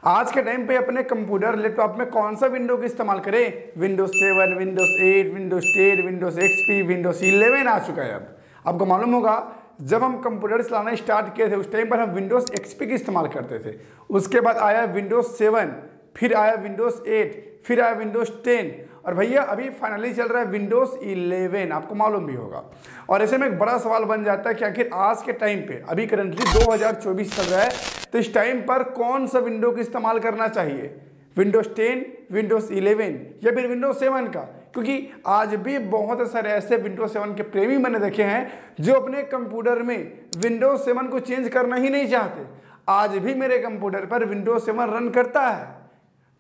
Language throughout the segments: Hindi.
आज के टाइम पे अपने कंप्यूटर लैपटॉप में कौन सा विंडो का इस्तेमाल करें? Windows 7, Windows 8, Windows 10, Windows XP, Windows 11 आ चुका है। अब आपको मालूम होगा जब हम कंप्यूटर चलाना स्टार्ट किए थे उस टाइम पर हम विंडोज एक्सपी का इस्तेमाल करते थे। उसके बाद आया विंडोज 7, फिर आया विंडोज 8, फिर आया विंडोज 10 और भैया अभी फाइनली चल रहा है विंडोज 11। आपको मालूम भी होगा। और ऐसे में एक बड़ा सवाल बन जाता है कि आखिर आज के टाइम पे अभी करंटली 2024 चल रहा है, तो इस टाइम पर कौन सा विंडो का इस्तेमाल करना चाहिए? विंडोज 10, विंडोज 11 या फिर विंडोज 7 का? क्योंकि आज भी बहुत सारे ऐसे विंडोज 7 के प्रेमी मैंने देखे हैं जो अपने कंप्यूटर में विंडोज 7 को चेंज करना ही नहीं चाहते। आज भी मेरे कंप्यूटर पर विंडोज 7 रन करता है।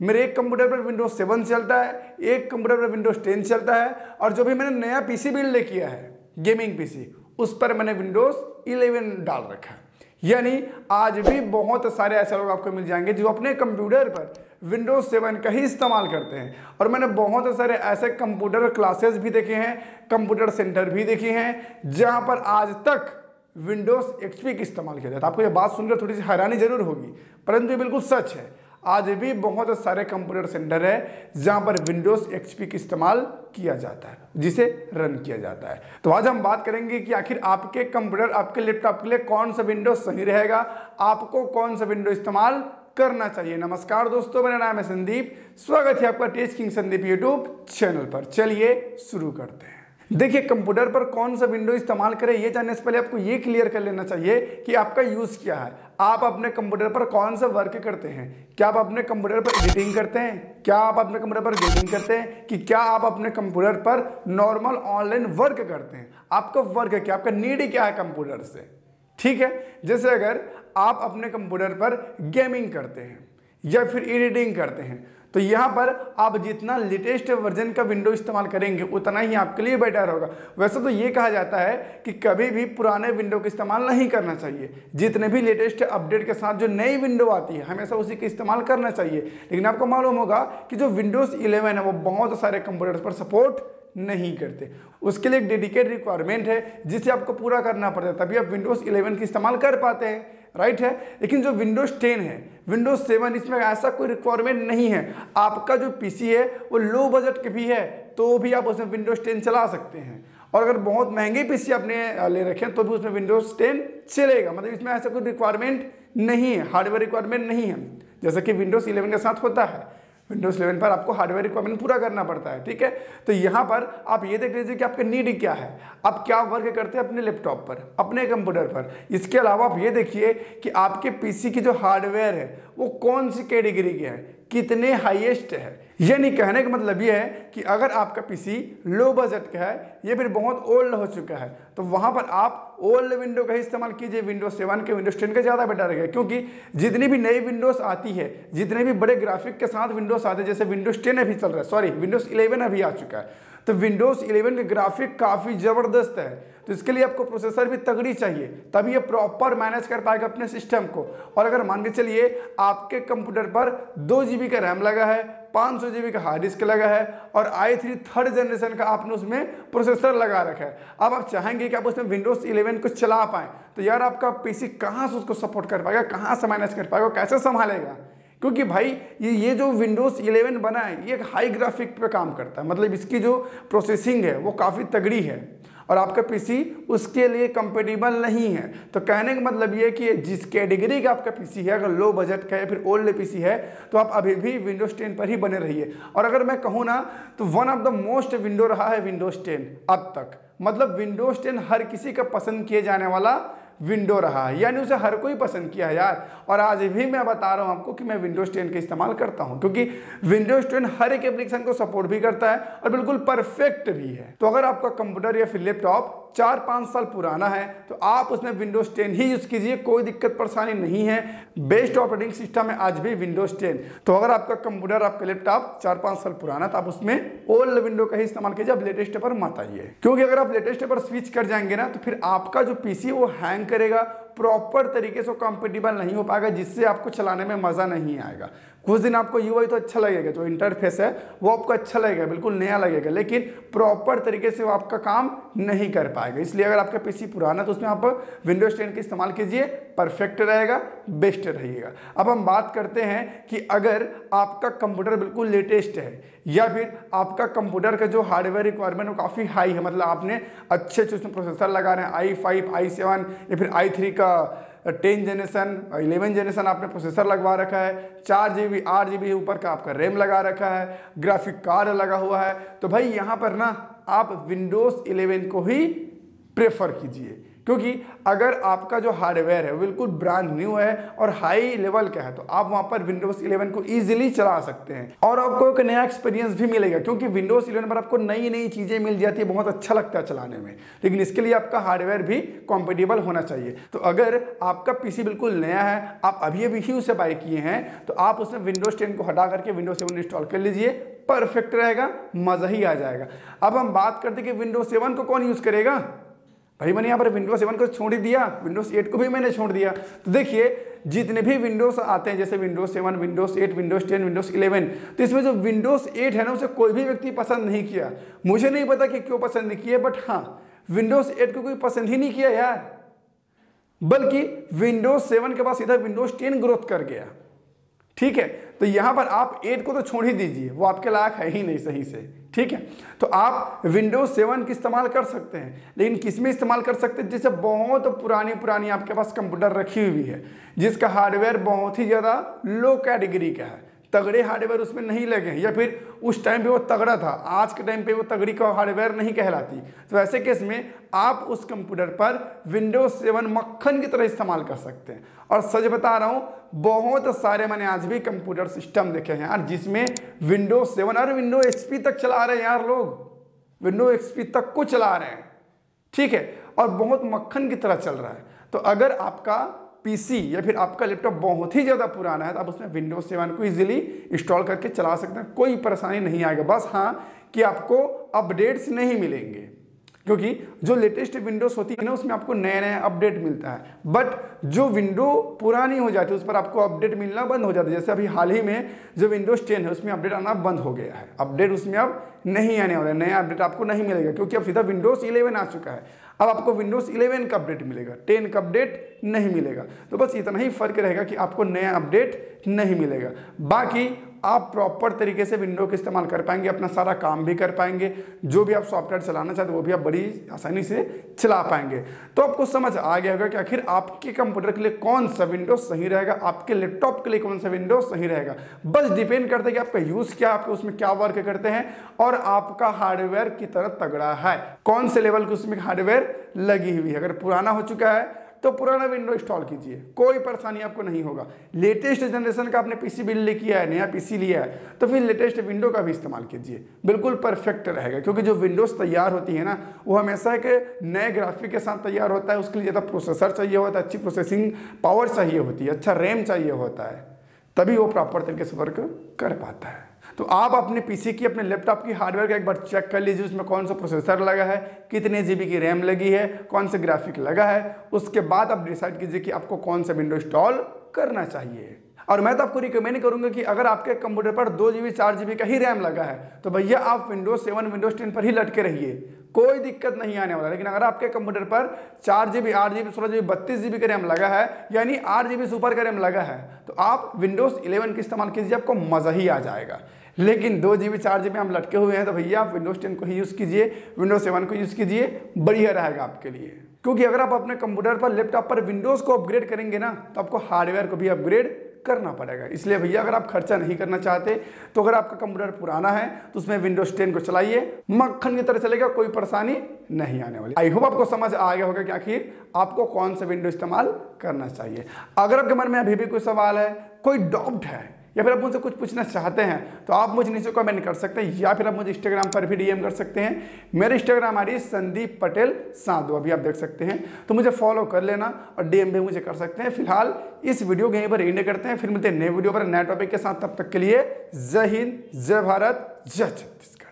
मेरे एक कंप्यूटर पर विंडोज 7 चलता है, एक कंप्यूटर पर विंडोज 10 चलता है और जो भी मैंने नया पीसी बिल्ड किया है गेमिंग पीसी, उस पर मैंने विंडोज 11 डाल रखा है। यानी आज भी बहुत सारे ऐसे लोग आपको मिल जाएंगे जो अपने कंप्यूटर पर विंडोज 7 का ही इस्तेमाल करते हैं। और मैंने बहुत सारे ऐसे कंप्यूटर क्लासेस भी देखे हैं, कंप्यूटर सेंटर भी देखे हैं जहां पर आज तक विंडोज एक्सपी का इस्तेमाल किया जाता है। आपको ये बात सुनकर थोड़ी सी हैरानी जरूर होगी, परंतु ये बिल्कुल सच है। आज भी बहुत सारे कंप्यूटर सेंटर है जहां पर विंडोज एक्सपी का इस्तेमाल किया जाता है, जिसे रन किया जाता है। तो आज हम बात करेंगे कि आखिर आपके कंप्यूटर, आपके लैपटॉप के लिए कौन सा विंडो सही रहेगा, आपको कौन सा विंडो इस्तेमाल करना चाहिए। नमस्कार दोस्तों, मेरा नाम है संदीप, स्वागत है आपका टेच किंग संदीप यूट्यूब चैनल पर। चलिए शुरू करते हैं। देखिए, कंप्यूटर पर कौन सा विंडो इस्तेमाल करें ये जानने से पहले आपको ये क्लियर कर लेना चाहिए कि आपका यूज़ क्या है। आप अपने कंप्यूटर पर कौन सा वर्क करते हैं? क्या आप अपने कंप्यूटर पर एडिटिंग करते हैं? क्या आप अपने कंप्यूटर पर गेमिंग करते हैं? कि क्या आप अपने कंप्यूटर पर नॉर्मल ऑनलाइन वर्क करते हैं? आपका वर्क क्या, आपका नीड क्या है कंप्यूटर से? ठीक है, जैसे अगर आप अपने कंप्यूटर पर गेमिंग करते हैं या फिर एडिटिंग करते हैं तो यहाँ पर आप जितना लेटेस्ट वर्जन का विंडो इस्तेमाल करेंगे उतना ही आपके लिए बेटर होगा। वैसे तो ये कहा जाता है कि कभी भी पुराने विंडो का इस्तेमाल नहीं करना चाहिए। जितने भी लेटेस्ट अपडेट के साथ जो नई विंडो आती है हमेशा उसी का इस्तेमाल करना चाहिए। लेकिन आपको मालूम होगा कि जो विंडोज़ 11 है वो बहुत सारे कंप्यूटर्स पर सपोर्ट नहीं करते। उसके लिए एक डेडिकेट रिक्वायरमेंट है जिसे आपको पूरा करना पड़ता है, तभी आप विंडोज़ 11 का इस्तेमाल कर पाते हैं, राइट है। लेकिन जो विंडोज 10 है, विंडोज 7, इसमें ऐसा कोई रिक्वायरमेंट नहीं है। आपका जो पीसी है वो लो बजट के भी है तो भी आप उसमें विंडोज 10 चला सकते हैं। और अगर बहुत महंगे पीसी आपने ले रखे हैं तो भी उसमें विंडोज 10 चलेगा। मतलब इसमें ऐसा कोई रिक्वायरमेंट नहीं है, हार्डवेयर रिक्वायरमेंट नहीं है, जैसा कि विंडोज 11 के साथ होता है। विंडोज 11 पर आपको हार्डवेयर रिक्वायरमेंट पूरा करना पड़ता है, ठीक है। तो यहाँ पर आप ये देख लीजिए कि आपका नीड क्या है, आप क्या वर्क करते हैं अपने लैपटॉप पर, अपने कंप्यूटर पर। इसके अलावा आप ये देखिए कि आपके पीसी की जो हार्डवेयर है वो कौन सी कैटेगरी के है, कितने हाईएस्ट है। यानी कहने का मतलब ये है कि अगर आपका पीसी लो बजट का है या फिर बहुत ओल्ड हो चुका है तो वहाँ पर आप ओल्ड विंडो का ही इस्तेमाल कीजिए। विंडोज 7 के, विंडोज 10 का ज़्यादा बेटर रहेगा, क्योंकि जितनी भी नई विंडोज़ आती है, जितने भी बड़े ग्राफिक के साथ विंडोज़ आते हैं, जैसे विंडोज 10 अभी चल रहा है, सॉरी विंडोज 11 अभी आ चुका है, तो विंडोज 11 के ग्राफिक काफ़ी ज़बरदस्त है। तो इसके लिए आपको प्रोसेसर भी तगड़ी चाहिए, तभी ये प्रॉपर मैनेज कर पाएगा अपने सिस्टम को। और अगर मान के चलिए आपके कंप्यूटर पर 2 GB का रैम लगा है, 500 GB का हार्ड डिस्क लगा है और i3 थर्ड जनरेशन का आपने उसमें प्रोसेसर लगा रखा है, अब आप चाहेंगे कि आप उसमें विंडोज 11 को चला पाएँ, तो यार आपका पीसी कहाँ से उसको सपोर्ट कर पाएगा, कहाँ से मैनेज कर पाएगा, कैसे संभालेगा? क्योंकि भाई ये जो विंडोज़ 11 बना है ये एक हाई ग्राफिक पे काम करता है, मतलब इसकी जो प्रोसेसिंग है वो काफ़ी तगड़ी है और आपका पीसी उसके लिए कंपेटेबल नहीं है। तो कहने का मतलब ये है कि जिस कैटेगरी का आपका पीसी है, अगर लो बजट का है फिर ओल्ड पीसी है, तो आप अभी भी विंडोज़ 10 पर ही बने रहिए। और अगर मैं कहूँ ना तो one of the most window रहा है विंडोज़ 10 अब तक। मतलब विंडोज़ 10 हर किसी का पसंद किए जाने वाला विंडो रहा है, यानी उसे हर कोई पसंद किया है यार। और आज भी मैं बता रहा हूं आपको कि मैं विंडोज 10 का इस्तेमाल करता हूं, क्योंकि विंडोज 10 हर एक एप्लीकेशन को सपोर्ट भी करता है और बिल्कुल परफेक्ट भी है। तो अगर आपका कंप्यूटर या फिर लैपटॉप 4-5 साल पुराना है तो आप उसमें विंडोज 10 ही यूज कीजिए, कोई दिक्कत परेशानी नहीं है। बेस्ट ऑपरेटिंग सिस्टम है आज भी विंडोज 10। तो अगर आपका कंप्यूटर, आपका लैपटॉप 4-5 साल पुराना तो आप उसमें ओल्ड विंडो का ही इस्तेमाल कीजिए, अब लेटेस्ट पर मत आइए। क्योंकि अगर आप लेटेस्ट पर स्विच कर जाएंगे ना तो फिर आपका जो पीसी वो हैंग करेगा, प्रॉपर तरीके से कंपेटिबल नहीं हो पाएगा, जिससे आपको चलाने में मज़ा नहीं आएगा। कुछ दिन आपको यूआई तो अच्छा लगेगा, जो इंटरफेस है वो आपको अच्छा लगेगा, बिल्कुल नया लगेगा, लेकिन प्रॉपर तरीके से वो आपका काम नहीं कर पाएगा। इसलिए अगर आपका पीसी पुराना है तो उसमें आप विंडोज 10 का इस्तेमाल कीजिए, परफेक्ट रहेगा, बेस्ट रहेगा। अब हम बात करते हैं कि अगर आपका कंप्यूटर बिल्कुल लेटेस्ट है या फिर आपका कंप्यूटर का जो हार्डवेयर रिक्वायरमेंट वो काफ़ी हाई है, मतलब आपने अच्छे उसमें प्रोसेसर लगा रहे हैं, i5, i7 या फिर i3 का 10 जनरेशन 11 जनरेशन आपने प्रोसेसर लगवा रखा है, 4GB 8GB ऊपर का आपका रैम लगा रखा है, ग्राफिक कार्ड लगा हुआ है, तो भाई यहाँ पर ना आप विंडोज़ 11 को ही प्रेफर कीजिए। क्योंकि अगर आपका जो हार्डवेयर है वो बिल्कुल ब्रांड न्यू है और हाई लेवल का है तो आप वहाँ पर विंडोज़ 11 को ईजिली चला सकते हैं और आपको एक नया एक्सपीरियंस भी मिलेगा, क्योंकि विंडोज़ 11 पर आपको नई नई चीज़ें मिल जाती है, बहुत अच्छा लगता है चलाने में। लेकिन इसके लिए आपका हार्डवेयर भी कॉम्पेटिबल होना चाहिए। तो अगर आपका पीसी बिल्कुल नया है, आप अभी अभी ही उसे बाय किए हैं, तो आप उसमें विंडोज़ 10 को हटा करके विंडोज़ 7 इंस्टॉल कर लीजिए, परफेक्ट रहेगा, मज़ा ही आ जाएगा। अब हम बात करते हैं कि विंडोज़ 7 को कौन यूज़ करेगा। भाई मैंने यहाँ पर विंडोज 7 को छोड़ ही दिया, विंडोज 8 को भी मैंने छोड़ दिया। तो देखिए जितने भी विंडोज आते हैं जैसे विंडोज 7, विंडोज 8, विंडोज 10, विंडोज 11, तो इसमें जो विंडोज 8 है ना उसे कोई भी व्यक्ति पसंद नहीं किया। मुझे नहीं पता कि क्यों पसंद नहीं किया, बट हाँ विंडोज 8 को कोई पसंद ही नहीं किया यार, बल्कि विंडोज 7 के बाद सीधा विंडोज 10 ग्रोथ कर गया। ठीक है, तो यहां पर आप 8 को तो छोड़ ही दीजिए, वो आपके लायक है ही नहीं सही से। ठीक है, तो आप विंडोज 7 की इस्तेमाल कर सकते हैं, लेकिन किस में इस्तेमाल कर सकते हैं, जैसे बहुत पुरानी आपके पास कंप्यूटर रखी हुई है जिसका हार्डवेयर बहुत ही ज़्यादा लो कैटेगरी का है, तगड़े हार्डवेयर उसमें नहीं लगे हैं, या फिर उस टाइम पे वो तगड़ा था, आज के टाइम पे वो तगड़ी का हार्डवेयर नहीं कहलाती, तो ऐसे केस में आप उस कंप्यूटर पर विंडोज 7 मक्खन की तरह इस्तेमाल कर सकते हैं। और सच बता रहा हूँ, बहुत सारे मैंने आज भी कंप्यूटर सिस्टम देखे हैं यार जिसमें विंडोज 7 और विंडोज एक्सपी तक चला रहे हैं यार, लोग विंडोज एक्सपी तक को चला रहे हैं। ठीक है, और बहुत मक्खन की तरह चल रहा है। तो अगर आपका पीसी या फिर आपका लैपटॉप बहुत ही ज़्यादा पुराना है तो आप उसमें विंडोज 7 को इजीली इंस्टॉल करके चला सकते हैं, कोई परेशानी नहीं आएगा। बस हाँ कि आपको अपडेट्स नहीं मिलेंगे, क्योंकि जो लेटेस्ट विंडोज होती है ना उसमें आपको नया नया अपडेट मिलता है, बट जो विंडो पुरानी हो जाती है उस पर आपको अपडेट मिलना बंद हो जाता है। जैसे अभी हाल ही में जो विंडोज 10 है उसमें अपडेट आना बंद हो गया है, अपडेट उसमें अब नहीं आने वाला है, नया अपडेट आपको नहीं मिलेगा, क्योंकि अब सीधा विंडोज 11 आ चुका है। अब आपको विंडोज 11 का अपडेट मिलेगा, 10 का अपडेट नहीं मिलेगा। तो बस इतना ही फर्क रहेगा कि आपको नया अपडेट नहीं मिलेगा, बाकी आप प्रॉपर तरीके से विंडो का इस्तेमाल कर पाएंगे, अपना सारा काम भी कर पाएंगे, जो भी आप सॉफ्टवेयर चलाना चाहते हैं वो भी आप बड़ी आसानी से चला पाएंगे। तो आपको समझ आ गया होगा कि आखिर आपके कंप्यूटर के लिए कौन सा विंडोज सही रहेगा, आपके लैपटॉप के लिए कौन सा विंडोज सही रहेगा। बस डिपेंड करता है कि आपका यूज़ क्या, आपके उसमें क्या वर्क करते हैं और आपका हार्डवेयर की तरह तगड़ा है, कौन से लेवल की उसमें हार्डवेयर लगी हुई है। अगर पुराना हो चुका है तो पुराना विंडो इंस्टॉल कीजिए, कोई परेशानी आपको नहीं होगा। लेटेस्ट जनरेशन का आपने पीसी बिल्ड किया है, नया पीसी लिया है, तो फिर लेटेस्ट विंडो का भी इस्तेमाल कीजिए, बिल्कुल परफेक्ट रहेगा। क्योंकि जो विंडोज़ तैयार होती है ना वो हमेशा के नए ग्राफिक के साथ तैयार होता है, उसके लिए ज़्यादा प्रोसेसर चाहिए होता है, अच्छी प्रोसेसिंग पावर चाहिए होती है, अच्छा रैम चाहिए होता है, तभी वो प्रॉपर तरीके से वर्क कर पाता है। तो आप अपने पीसी की, अपने लैपटॉप की हार्डवेयर का एक बार चेक कर लीजिए, उसमें कौन सा प्रोसेसर लगा है, कितने जीबी की रैम लगी है, कौन से ग्राफिक लगा है, उसके बाद आप डिसाइड कीजिए कि आपको कौन सा विंडो इंस्टॉल करना चाहिए। और मैं तो आपको रिकमेंड करूंगा कि अगर आपके कंप्यूटर पर 2GB 4GB का ही रैम लगा है तो भैया आप विंडोज 7 विंडोज 10 पर ही लटके रहिए, कोई दिक्कत नहीं आने वाला। लेकिन अगर आपके कंप्यूटर पर 4GB 8GB 16GB 32GB का रैम लगा है, यानी 8GB सुपर का रैम लगा है, तो आप विंडोज 11 का इस्तेमाल कीजिए, आपको मज़ा ही आ जाएगा। लेकिन 2GB 4GB हम लटके हुए हैं तो भैया आप विंडोज 10 को ही यूज़ कीजिए, विंडोज 7 को यूज़ कीजिए, बढ़िया रहेगा आपके लिए। क्योंकि अगर आप अपने कंप्यूटर पर, लैपटॉप पर विंडोज़ को अपग्रेड करेंगे ना तो आपको हार्डवेयर को भी अपग्रेड करना पड़ेगा। इसलिए भैया अगर आप खर्चा नहीं करना चाहते तो अगर आपका कंप्यूटर पुराना है तो उसमें विंडोज 10 को चलाइए, मक्खन की तरह चलेगा, कोई परेशानी नहीं आने वाली। आई होप आपको समझ आ गया होगा कि आखिर आपको कौन सा विंडो इस्तेमाल करना चाहिए। अगर आपके मन में अभी भी कोई सवाल है, कोई डाउट है या फिर आप मुझसे कुछ पूछना चाहते हैं तो आप मुझे नीचे कमेंट कर सकते हैं, या फिर आप मुझे इंस्टाग्राम पर भी डीएम कर सकते हैं। मेरे इंस्टाग्राम आईडी संदीप पटेल साधु अभी आप देख सकते हैं, तो मुझे फॉलो कर लेना और डीएम भी मुझे कर सकते हैं। फिलहाल इस वीडियो को यहीं पर एंड करते हैं, फिर मिलते हैं नए वीडियो पर नए टॉपिक के साथ। तब तक के लिए जय हिंद, जय भारत, जय छत्तीसगढ़।